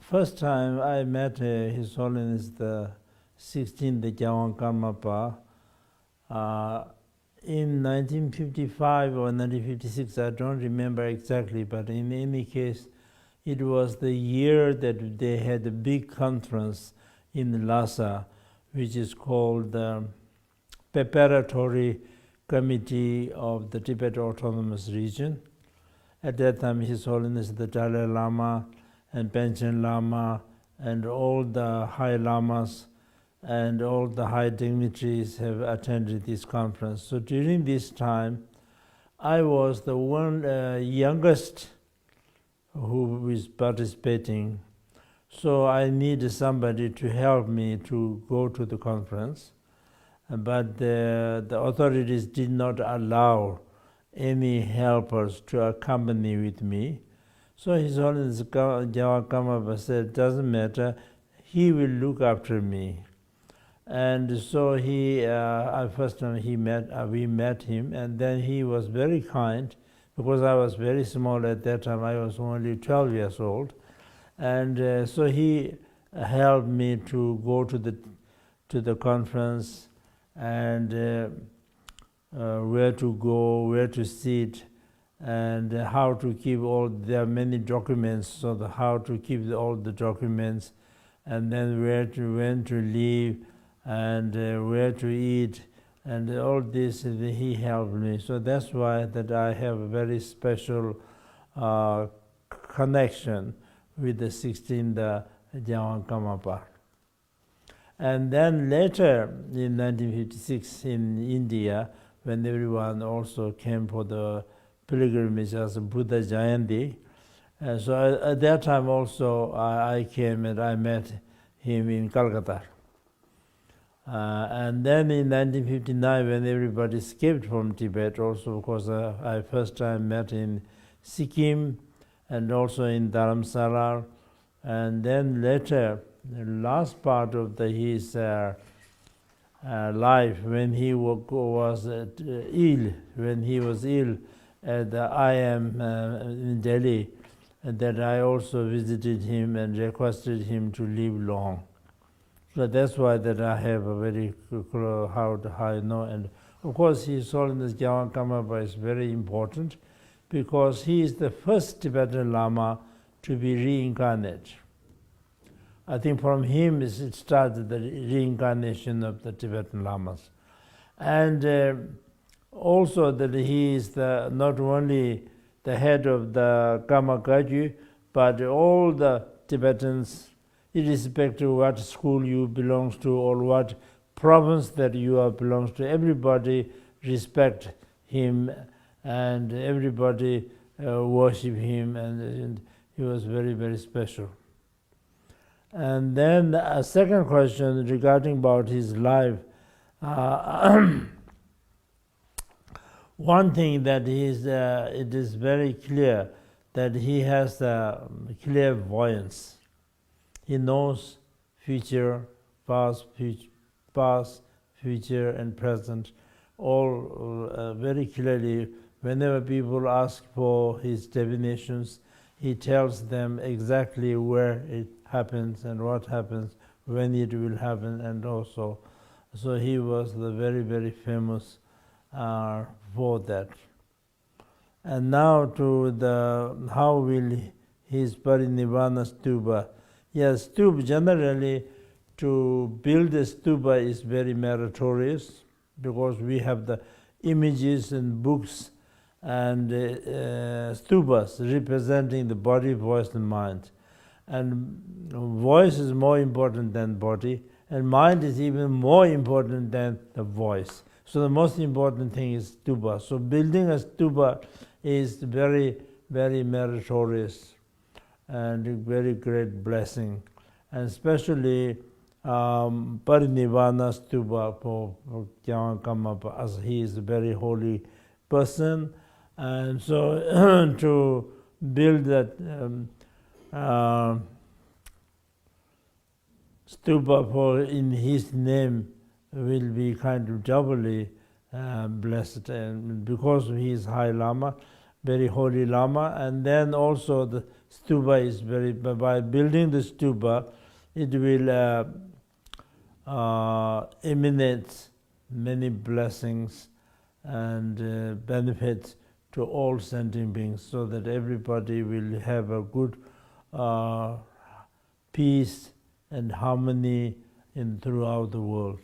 first time I met His Holiness the 16th Buddha Karmapa in 1955 or 1956, I don't remember exactly, but in any case, it was the year that they had a big conference in Lhasa, which is called the Preparatory Committee of the Tibet Autonomous Region. At that time, His Holiness the Dalai Lama and Panchen Lama and all the high lamas and all the high dignitaries have attended this conference. So during this time, I was the one youngest who was participating. So I needed somebody to help me to go to the conference. But the authorities did not allow any helpers to accompany with me. So His Holiness Karmapa said, doesn't matter, he will look after me. And so first time we met him, and then he was very kind, because I was very small at that time. I was only 12 years old. And so he helped me to go to the conference, and where to go, where to sit, and how to keep there are many documents, so how to keep all the documents, and then when to leave, and where to eat, and all this he helped me. So that's why that I have a very special connection with the 16th Buddha Karmapa. And then later in 1956 in India, when everyone also came for the pilgrimage as a Buddha Jayanti, so at that time also I came and I met him in Calcutta. And then in 1959, when everybody escaped from Tibet, also of course I first time met in Sikkim and also in Dharamsala, and then later, the last part of his life, when he was ill, at the IM in Delhi, that I also visited him and requested him to live long. So that's why that I have a very how I know. And of course, His Holiness Buddha Karmapa is very important, because he is the first Tibetan Lama to be reincarnated. I think from him it started the reincarnation of the Tibetan Lamas. And also that he is not only the head of the Karma Kagyu, but all the Tibetans, irrespective of what school you belong to or what province that you belongs to, everybody respect him and everybody worship him, and he was very, very special. And then a second question regarding about his life. One thing that it is very clear that he has a clairvoyance. He knows future, past, future, and present, all very clearly. Whenever people ask for his divinations, he tells them exactly where it happens and what happens, when it will happen, and also. So he was very, very famous for that. And now to how will his parinirvana stupa. Yes, stupa, generally to build a stupa is very meritorious, because we have the images and books and stupas representing the body, voice, and mind. And voice is more important than body, and mind is even more important than the voice. So the most important thing is stupa. So building a stupa is very, very meritorious and a very great blessing. And especially parinirvana stupa for Buddha Karmapa, as he is a very holy person. And so to build that stupa in his name will be kind of doubly blessed, and because he is High Lama. very holy Lama, and then also the stupa is very, by building the stupa, it will emanate many blessings and benefits to all sentient beings, so that everybody will have a good peace and harmony throughout the world.